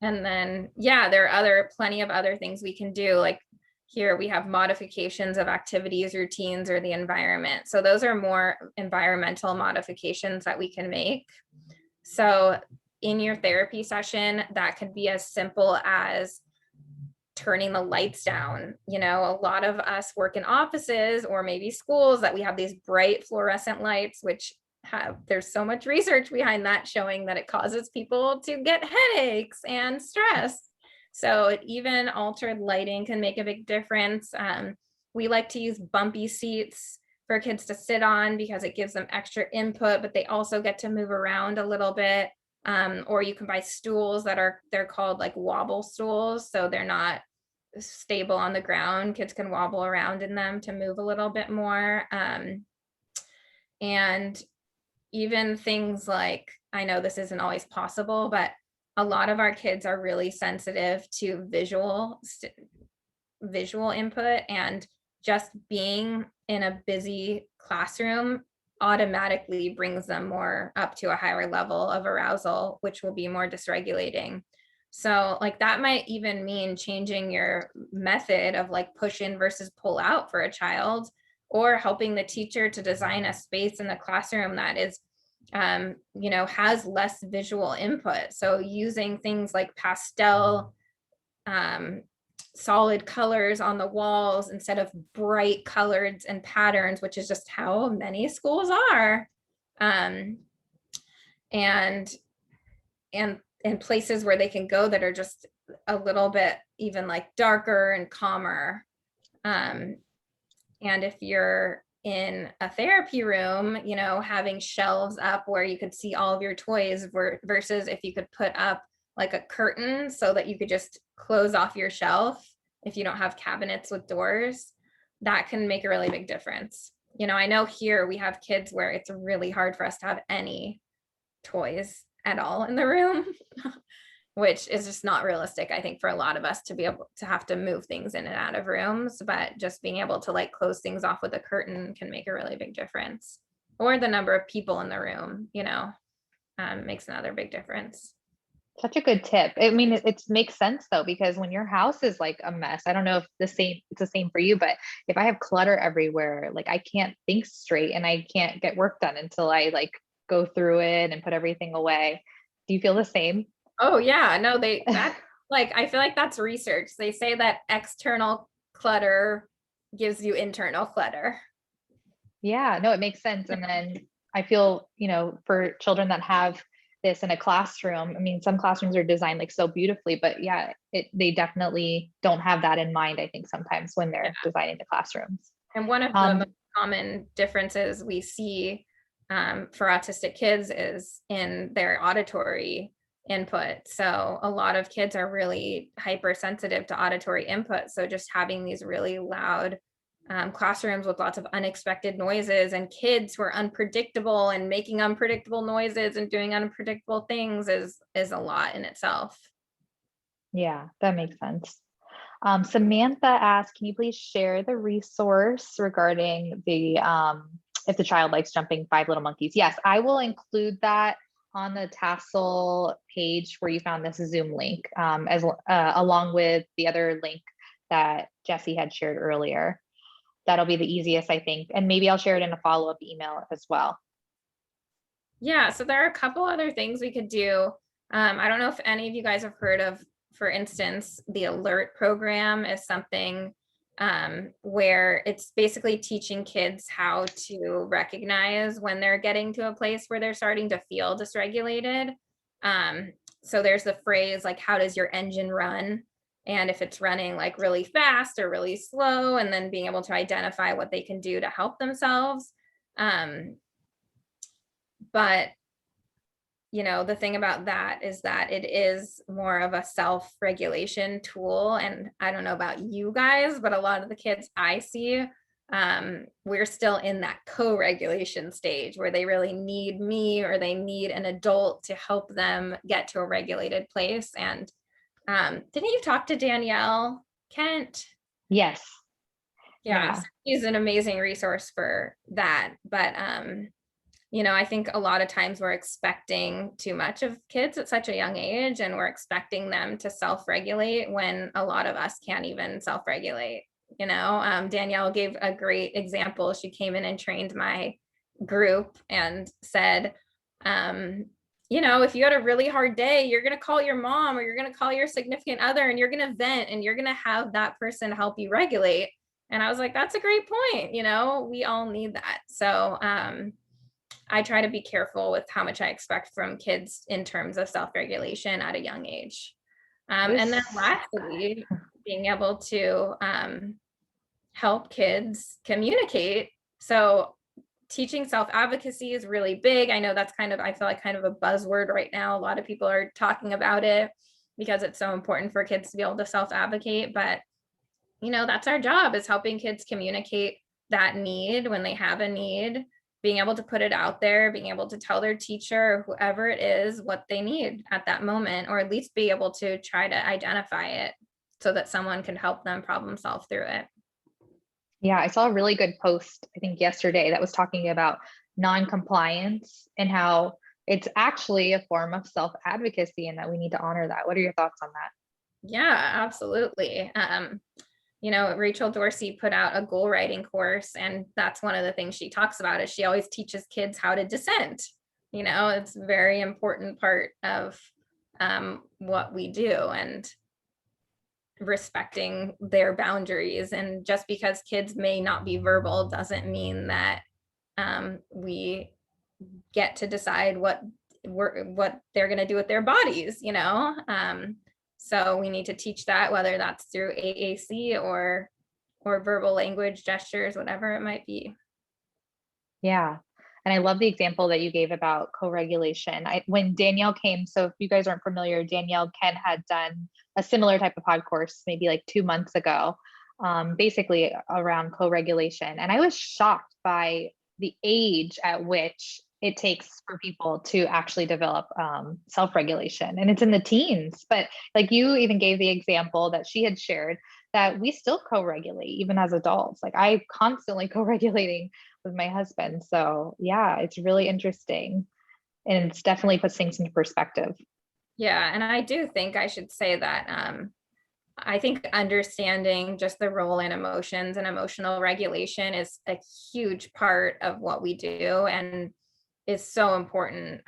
And then, there are plenty of other things we can do. Like here we have modifications of activities, routines, or the environment. So those are more environmental modifications that we can make. So in your therapy session, that could be as simple as turning the lights down. A lot of us work in offices or maybe schools that we have these bright fluorescent lights, which there's so much research behind that showing that it causes people to get headaches and stress. So even altered lighting can make a big difference. We like to use bumpy seats for kids to sit on because it gives them extra input, but they also get to move around a little bit. Or you can buy stools they're called wobble stools. So they're not stable on the ground. Kids can wobble around in them to move a little bit more. And even things I know this isn't always possible, but a lot of our kids are really sensitive to visual input, and just being in a busy classroom automatically brings them more up to a higher level of arousal, which will be more dysregulating. So like that might even mean changing your method of like push in versus pull out for a child, or helping the teacher to design a space in the classroom that is, you know, has less visual input. So using things like pastel, solid colors on the walls instead of bright colors and patterns, which is just how many schools are. And in places where they can go that are just a little bit even like darker and calmer. And if you're in a therapy room, you know, having shelves up where you could see all of your toys versus if you could put up like a curtain so that you could just close off your shelf if you don't have cabinets with doors, that can make a really big difference. You know, I know here we have kids where it's really hard for us to have any toys at all in the room, which is just not realistic, I think, for a lot of us to be able to have to move things in and out of rooms, but just being able to like close things off with a curtain can make a really big difference. Or the number of people in the room, you know, makes another big difference. Such a good tip. I mean, it makes sense though, because when your house is like a mess, I don't know if it's the same for you, but if I have clutter everywhere, like I can't think straight and I can't get work done until I like go through it and put everything away. Do you feel the same? Oh yeah, no, that like, I feel like that's research. They say that external clutter gives you internal clutter. Yeah, no, it makes sense. And then I feel, you know, for children that have this in a classroom, I mean, some classrooms are designed like so beautifully, but yeah, they definitely don't have that in mind, I think, sometimes when they're designing the classrooms. And one of the most common differences we see for autistic kids is in their auditory input. So a lot of kids are really hypersensitive to auditory input. So just having these really loud classrooms with lots of unexpected noises and kids who are unpredictable and making unpredictable noises and doing unpredictable things is a lot in itself. Yeah, that makes sense. Samantha asked, can you please share the resource regarding the if the child likes jumping 5 little monkeys? Yes, I will include that on the Tassel page where you found this Zoom link, as along with the other link that Jesse had shared earlier. That'll be the easiest, I think, and maybe I'll share it in a follow-up email as well. Yeah, so there are a couple other things we could do. I don't know if any of you guys have heard of, for instance, the alert program is something where it's basically teaching kids how to recognize when they're getting to a place where they're starting to feel dysregulated. So there's the phrase like, how does your engine run? And if it's running like really fast or really slow, and then being able to identify what they can do to help themselves. But you know, the thing about that is that it is more of a self-regulation tool. And I don't know about you guys, but a lot of the kids I see, we're still in that co-regulation stage where they really need me or they need an adult to help them get to a regulated place. And didn't you talk to Danielle Kent? Yes. Yeah, so she's an amazing resource for that. But you know, I think a lot of times we're expecting too much of kids at such a young age, and we're expecting them to self-regulate when a lot of us can't even self-regulate. You know, Danielle gave a great example. She came in and trained my group and said, you know, if you had a really hard day, you're going to call your mom or you're going to call your significant other and you're going to vent and you're going to have that person help you regulate. And I was like, that's a great point. You know, we all need that. So, I try to be careful with how much I expect from kids in terms of self-regulation at a young age. And then lastly, being able to help kids communicate. So teaching self-advocacy is really big. I know that's kind of, I feel like kind of a buzzword right now. A lot of people are talking about it because it's so important for kids to be able to self-advocate. But, you know, that's our job, is helping kids communicate that need when they have a need, being able to put it out there, being able to tell their teacher or whoever it is what they need at that moment, or at least be able to try to identify it so that someone can help them problem solve through it. Yeah, I saw a really good post, I think yesterday, that was talking about non-compliance and how it's actually a form of self-advocacy and that we need to honor that. What are your thoughts on that? Yeah, absolutely. Rachel Dorsey put out a goal writing course, and that's one of the things she talks about is she always teaches kids how to dissent. It's a very important part of what we do, and respecting their boundaries. And just because kids may not be verbal doesn't mean that we get to decide what they're going to do with their bodies. So we need to teach that, whether that's through AAC or verbal language, gestures, whatever it might be. Yeah. And I love the example that you gave about co-regulation. When Danielle came, so if you guys aren't familiar, Danielle Ken had done a similar type of pod course maybe like 2 months ago, basically around co-regulation. And I was shocked by the age at which it takes for people to actually develop self-regulation. And it's in the teens. But like you even gave the example that she had shared that we still co-regulate even as adults. Like I constantly co-regulating with my husband. So yeah, it's really interesting. And it's definitely puts things into perspective. Yeah, and I do think I should say that I think understanding just the role in emotions and emotional regulation is a huge part of what we do, and is so important,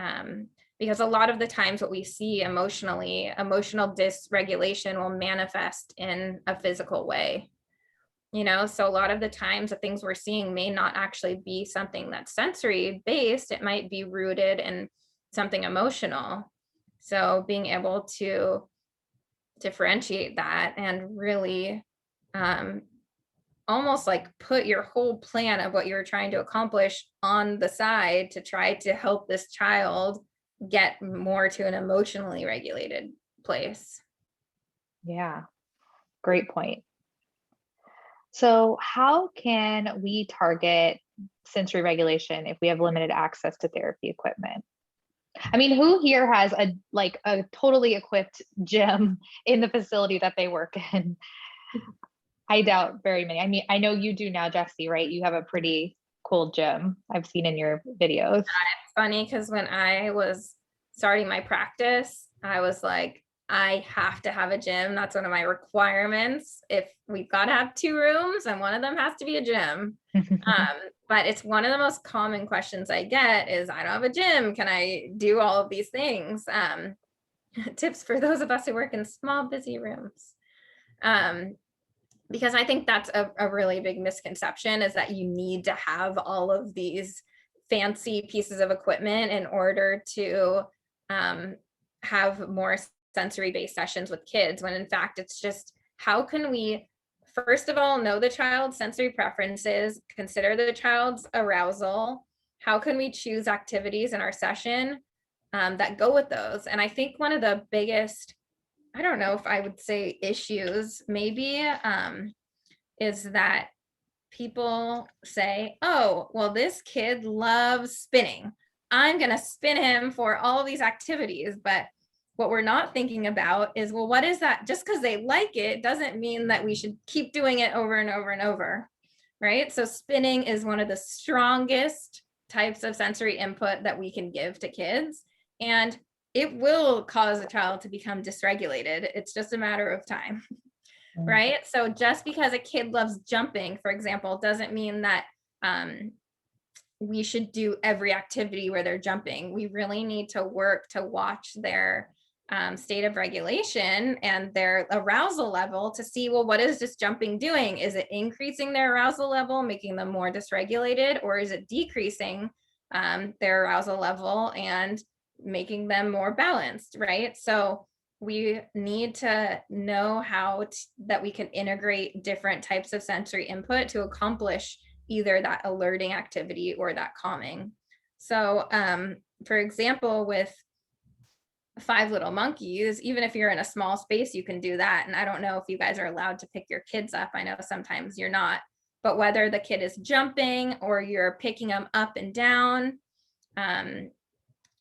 because a lot of the times what we see emotionally, emotional dysregulation will manifest in a physical way. So a lot of the times the things we're seeing may not actually be something that's sensory based. It might be rooted in something emotional. So being able to differentiate that and really almost like put your whole plan of what you're trying to accomplish on the side to try to help this child get more to an emotionally regulated place. Yeah, great point. So how can we target sensory regulation if we have limited access to therapy equipment? I mean, who here has a totally equipped gym in the facility that they work in? I doubt very many. I mean, I know you do now, Jesse, right? You have a pretty cool gym I've seen in your videos. It's funny because when I was starting my practice, I was like, I have to have a gym. That's one of my requirements. If we've got to have 2 rooms and one of them has to be a gym. But it's one of the most common questions I get is, I don't have a gym. Can I do all of these things? Tips for those of us who work in small, busy rooms. Because I think that's a really big misconception, is that you need to have all of these fancy pieces of equipment in order to have more sensory-based sessions with kids, when in fact it's just, how can we first of all know the child's sensory preferences, consider the child's arousal, how can we choose activities in our session that go with those? And I think one of the biggest, I don't know if I would say issues maybe, is that people say, oh, well, this kid loves spinning, I'm going to spin him for all of these activities. But what we're not thinking about is, well, what is that? Just because they like it doesn't mean that we should keep doing it over and over and over, right? So spinning is one of the strongest types of sensory input that we can give to kids, and it will cause a child to become dysregulated. It's just a matter of time. Right? So just because a kid loves jumping, for example, doesn't mean that we should do every activity where they're jumping. We really need to work to watch their state of regulation and their arousal level to see, well, what is this jumping doing? Is it increasing their arousal level, making them more dysregulated, or is it decreasing their arousal level and making them more balanced, right? So we need to know that we can integrate different types of sensory input to accomplish either that alerting activity or that calming. So for example, with 5 Little Monkeys, even if you're in a small space, you can do that. And I don't know if you guys are allowed to pick your kids up. I know sometimes you're not, but whether the kid is jumping or you're picking them up and down,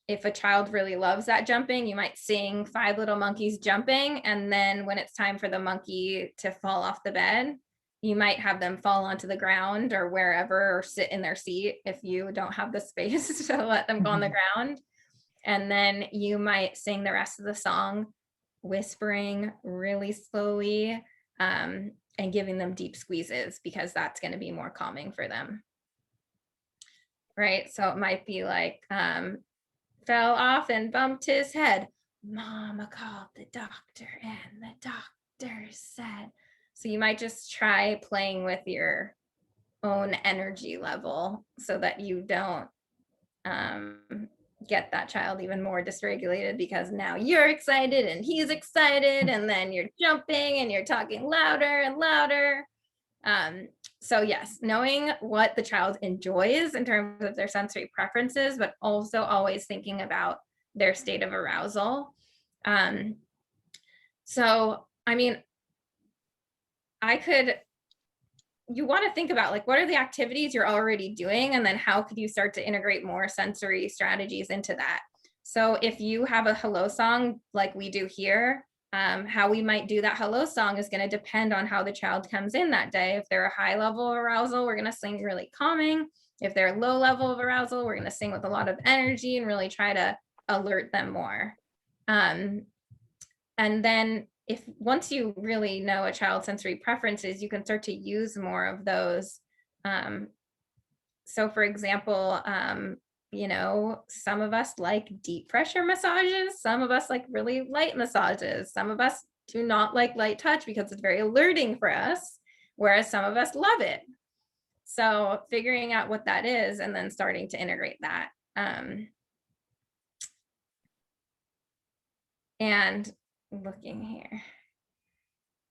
if a child really loves that jumping, you might sing 5 Little Monkeys jumping. And then when it's time for the monkey to fall off the bed, you might have them fall onto the ground or wherever, or sit in their seat if you don't have the space to let them go on the ground. And then you might sing the rest of the song, whispering really slowly, and giving them deep squeezes, because that's going to be more calming for them. Right. So it might be like, fell off and bumped his head. Mama called the doctor and the doctor said. So you might just try playing with your own energy level so that you don't get that child even more dysregulated, because now you're excited and he's excited, and then you're jumping and you're talking louder and louder. So yes, knowing what the child enjoys in terms of their sensory preferences, but also always thinking about their state of arousal. So, I mean, you want to think about like, what are the activities you're already doing? And then how could you start to integrate more sensory strategies into that? So if you have a hello song, like we do here, how we might do that hello song is going to depend on how the child comes in that day. If they're a high level of arousal, we're going to sing really calming. If they're a low level of arousal, we're going to sing with a lot of energy and really try to alert them more. And then once you really know a child's sensory preferences, you can start to use more of those. So for example, some of us like deep pressure massages. Some of us like really light massages. Some of us do not like light touch because it's very alerting for us, whereas some of us love it. So figuring out what that is and then starting to integrate that. And looking here.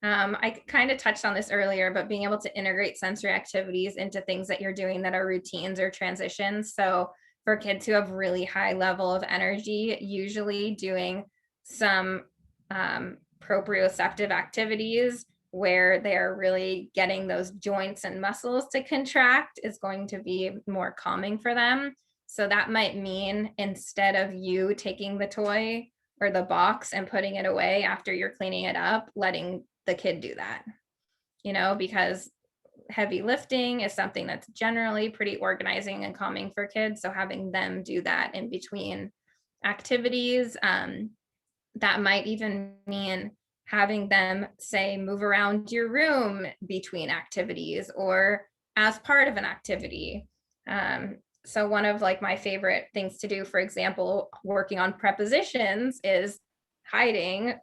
I kind of touched on this earlier, but being able to integrate sensory activities into things that you're doing that are routines or transitions. So for kids who have really high level of energy, usually doing some proprioceptive activities where they're really getting those joints and muscles to contract is going to be more calming for them. So that might mean, instead of you taking the toy or the box and putting it away after you're cleaning it up, letting the kid do that, because heavy lifting is something that's generally pretty organizing and calming for kids. So having them do that in between activities, that might even mean having them say, move around your room between activities or as part of an activity. So one of like my favorite things to do, for example, working on prepositions, is hiding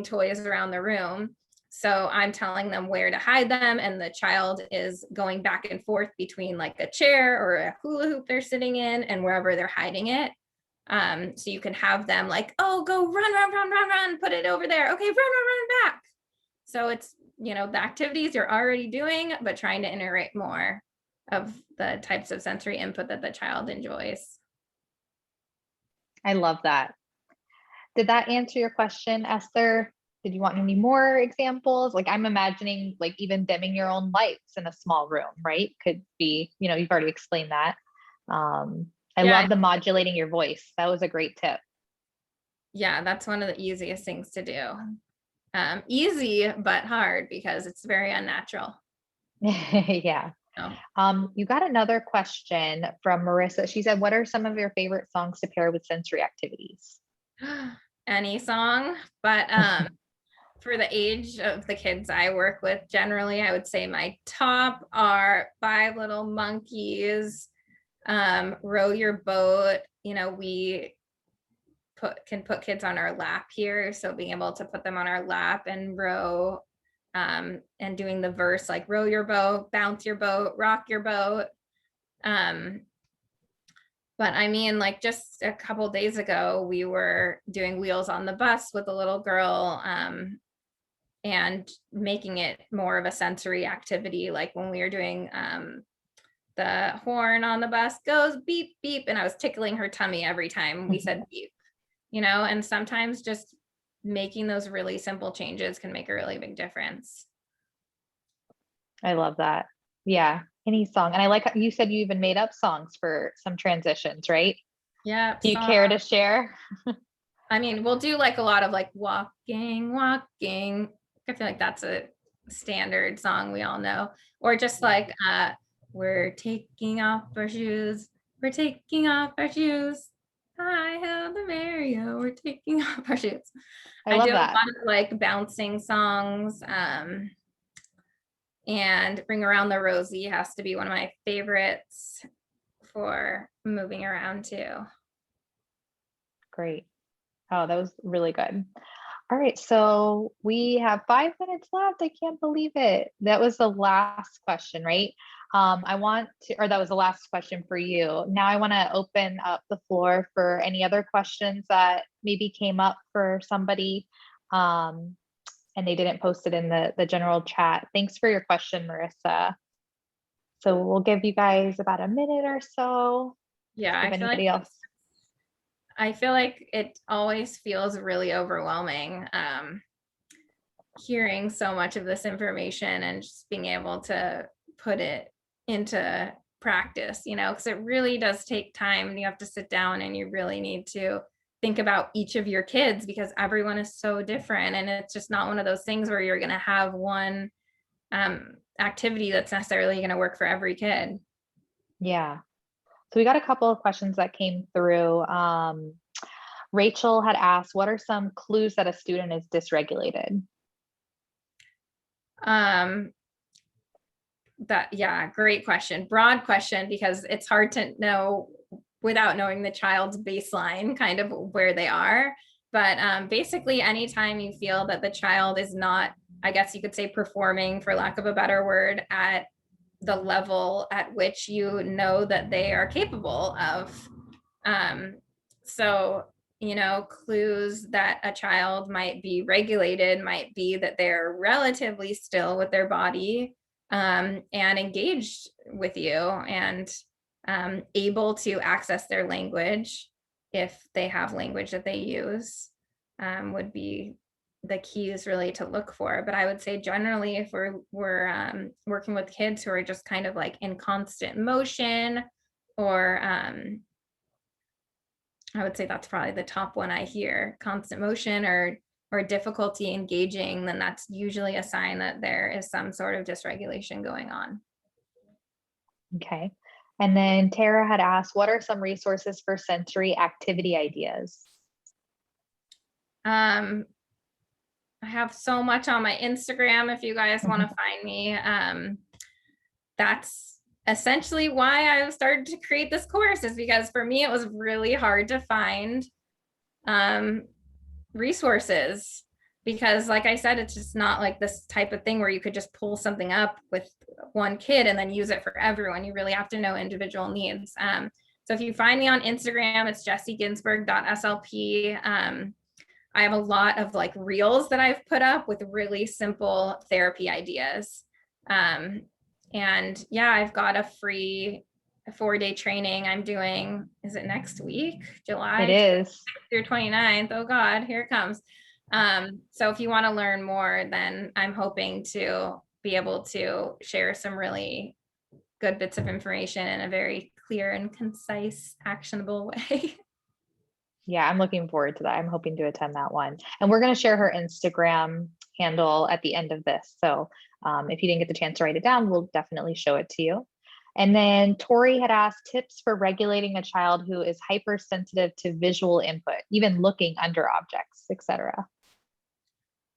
toys around the room. So I'm telling them where to hide them, and the child is going back and forth between like a chair or a hula hoop they're sitting in and wherever they're hiding it. So you can have them like, oh, go run, put it over there. Okay, run back. So it's, the activities you're already doing, but trying to integrate more of the types of sensory input that the child enjoys. I love that. Did that answer your question, Esther? Did you want any more examples? Like, I'm imagining like even dimming your own lights in a small room, right? Could be, you've already explained that. I love the modulating your voice. That was a great tip. Yeah, that's one of the easiest things to do. Easy, but hard because it's very unnatural. Yeah. You got another question from Marissa. She said, what are some of your favorite songs to pair with sensory activities? Any song, but for the age of the kids I work with, generally, I would say my top are Five Little Monkeys, Row Your Boat. We can put kids on our lap here, so being able to put them on our lap and row, and doing the verse like row your boat, bounce your boat, rock your boat. But I mean, like just a couple days ago, we were doing Wheels on the Bus with a little girl, and making it more of a sensory activity. Like when we were doing the horn on the bus goes beep, beep, and I was tickling her tummy every time we said beep, and sometimes just making those really simple changes can make a really big difference. I love that. Yeah. Any song. And I like how you said you even made up songs for some transitions, right? Yeah. Do you care to share? I mean, we'll do like a lot of like walking. I feel like that's a standard song we all know, or just like we're taking off our shoes, we're taking off our shoes, I held the Mario, we're taking off our shoes. I I do love a lot that. of like bouncing songs, and Ring Around the Rosie has to be one of my favorites for moving around too. Great. Oh, that was really good. All right, so we have 5 minutes left. I can't believe it. That was the last question, right? Or that was the last question for you. Now I want to open up the floor for any other questions that maybe came up for somebody, and they didn't post it in the general chat. Thanks for your question, Marissa. So we'll give you guys about a minute or so. Yeah, If anybody else. I feel like it always feels really overwhelming, hearing so much of this information and just being able to put it into practice, because it really does take time. You have to sit down and you really need to think about each of your kids because everyone is so different. And it's just not one of those things where you're going to have one activity that's necessarily going to work for every kid. Yeah. So we got a couple of questions that came through. Rachel had asked, what are some clues that a student is dysregulated? Great question. Broad question, because it's hard to know without knowing the child's baseline, kind of where they are. But basically, anytime you feel that the child is not, I guess you could say, performing, for lack of a better word, at the level at which you know that they are capable of. So, clues that a child might be regulated might be that they're relatively still with their body, and engaged with you, and able to access their language if they have language that they use, would be the keys really to look for. But I would say generally, if we're working with kids who are just kind of like in constant motion, or I would say that's probably the top one I hear, constant motion or difficulty engaging, then that's usually a sign that there is some sort of dysregulation going on. Okay. And then Tara had asked, what are some resources for sensory activity ideas? I have so much on my Instagram if you guys want to find me. That's essentially why I started to create this course, is because for me, it was really hard to find resources, because like I said, it's just not like this type of thing where you could just pull something up with one kid and then use it for everyone. You really have to know individual needs. So if you find me on Instagram, it's jessieginsburg.slp. I have a lot of like reels that I've put up with really simple therapy ideas. And yeah, I've got a free 4-day training I'm doing. Is it next week? July It is. through 29th. Oh God, here it comes. So if you want to learn more, then I'm hoping to be able to share some really good bits of information in a very clear and concise, actionable way. Yeah, I'm looking forward to that. I'm hoping to attend that one. And we're going to share her Instagram handle at the end of this. So if you didn't get the chance to write it down, we'll definitely show it to you. And then Tori had asked tips for regulating a child who is hypersensitive to visual input, even looking under objects, etc.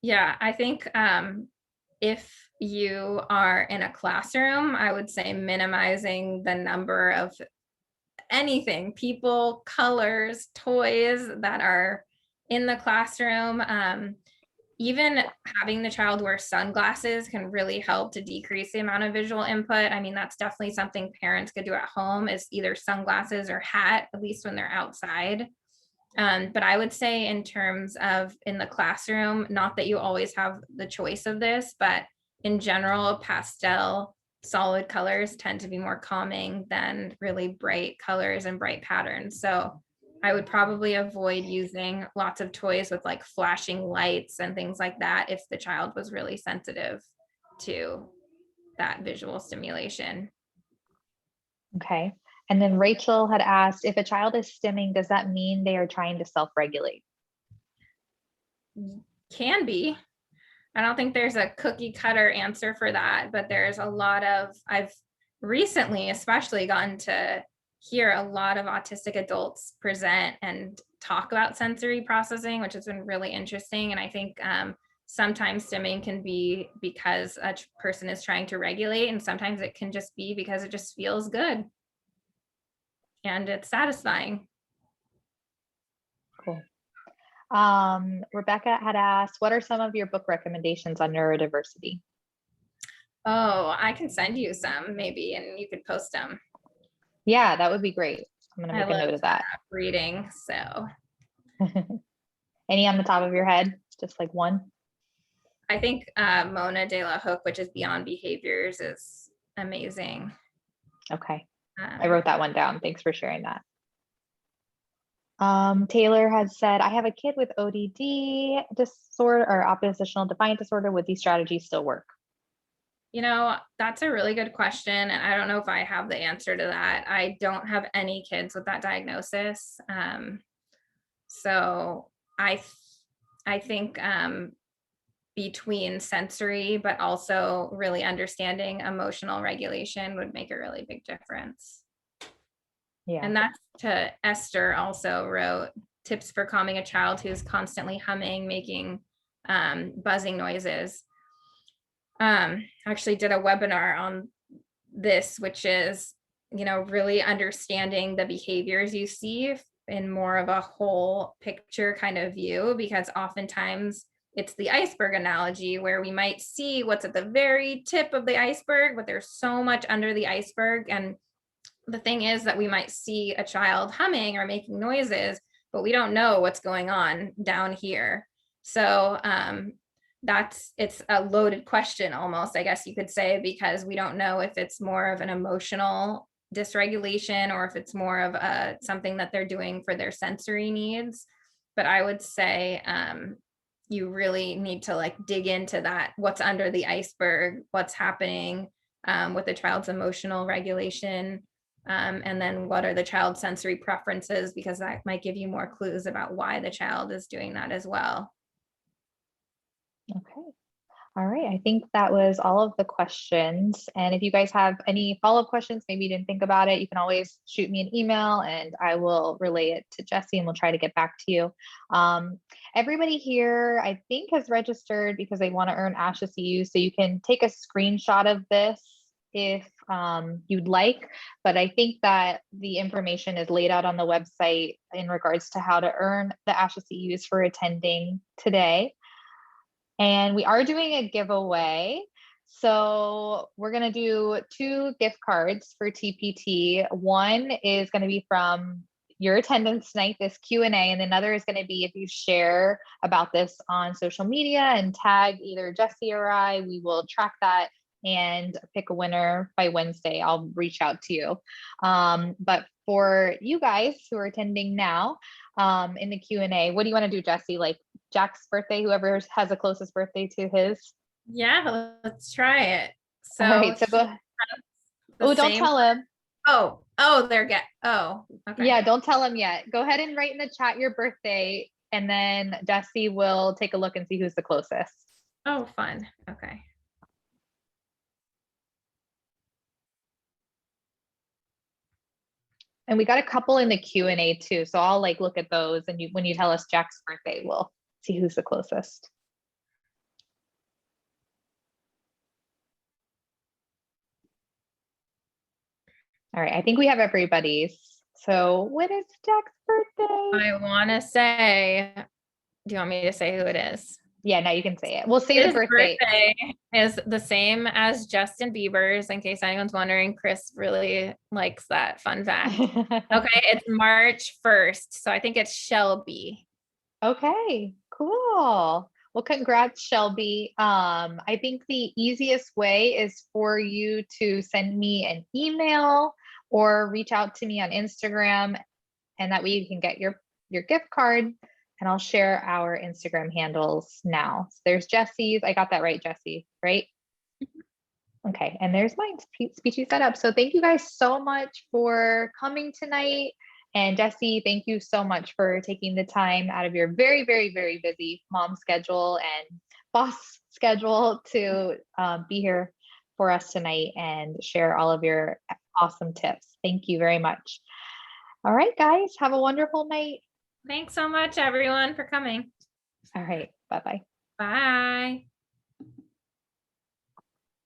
Yeah, I think if you are in a classroom, I would say minimizing the number of anything, people, colors, toys that are in the classroom. Even having the child wear sunglasses can really help to decrease the amount of visual input. I mean, that's definitely something parents could do at home, is either sunglasses or hat, at least when they're outside. But I would say in terms of in the classroom, not that you always have the choice of this, but in general, pastel solid colors tend to be more calming than really bright colors and bright patterns. So I would probably avoid using lots of toys with like flashing lights and things like that if the child was really sensitive to that visual stimulation. Okay. And then Rachel had asked, if a child is stimming, does that mean they are trying to self-regulate? Can be. I don't think there's a cookie cutter answer for that, but there's a lot of, I've recently especially gotten to hear a lot of autistic adults present and talk about sensory processing, which has been really interesting. And I think sometimes stimming can be because a person is trying to regulate, and sometimes it can just be because it just feels good and it's satisfying. Cool. Rebecca had asked, what are some of your book recommendations on neurodiversity? Oh, I can send you some maybe, and you could post them. Yeah, that would be great. I'm going to make a note of that. Reading, so. Any on the top of your head? Just like one? I think Mona de la Hook, which is Beyond Behaviors, is amazing. Okay. I wrote that one down. Thanks for sharing that. Taylor has said, I have a kid with ODD disorder or oppositional defiant disorder. Would these strategies still work? You know, that's a really good question. And I don't know if I have the answer to that. I don't have any kids with that diagnosis. So I think between sensory, but also really understanding emotional regulation would make a really big difference. Yeah. And that's to Esther also wrote tips for calming a child who's constantly humming, making buzzing noises. Actually did a webinar on this, which is, you know, really understanding the behaviors you see in more of a whole picture kind of view, because oftentimes it's the iceberg analogy where we might see what's at the very tip of the iceberg, but there's so much under the iceberg. And the thing is that we might see a child humming or making noises, but we don't know what's going on down here. So it's a loaded question almost, I guess you could say, because we don't know if it's more of an emotional dysregulation or if it's more of something that they're doing for their sensory needs. But I would say you really need to like dig into that, what's under the iceberg, what's happening with the child's emotional regulation, and then what are the child's sensory preferences, because that might give you more clues about why the child is doing that as well. Okay. All right. I think that was all of the questions. And if you guys have any follow-up questions, maybe you didn't think about it, you can always shoot me an email and I will relay it to Jessie and we'll try to get back to you. Everybody here, I think, has registered because they want to earn ASHA CU. So you can take a screenshot of this if you'd like, but I think that the information is laid out on the website in regards to how to earn the ASHA CUs for attending today. And we are doing a giveaway. So we're going to do 2 gift cards for TPT. One is going to be from your attendance tonight, this Q&A, and another is going to be if you share about this on social media and tag either Jessie or I, we will track that and pick a winner by Wednesday. I'll reach out to you. But for you guys who are attending now, in the Q&A, what do you want to do, Jessie? Like Jack's birthday, whoever has the closest birthday to his? Yeah, let's try it. So, all right, so go. Oh, don't tell him. Oh, okay. Yeah, don't tell him yet. Go ahead and write in the chat your birthday, and then Jessie will take a look and see who's the closest. Oh, fun. Okay. And we got a couple in the Q&A too. So I'll like look at those, and when you tell us Jack's birthday, we'll see who's the closest. All right, I think we have everybody's. So when is Jack's birthday? I want to say, do you want me to say who it is? Yeah, now you can say it. We'll say His the birthday is the same as Justin Bieber's, in case anyone's wondering. Chris really likes that fun fact. Okay, it's March 1st. So I think it's Shelby. Okay, cool. Well, congrats, Shelby. I think the easiest way is for you to send me an email or reach out to me on Instagram, and that way you can get your gift card. And I'll share our Instagram handles now. So there's Jessie's. I got that right, Jessie, right? Okay, and there's mine, Speechy Setup. So thank you guys so much for coming tonight And Jesse, thank you so much for taking the time out of your very, very, very busy mom schedule and boss schedule to be here for us tonight and share all of your awesome tips. Thank you very much. All right, guys, have a wonderful night. Thanks so much, everyone, for coming. All right, bye-bye. Bye.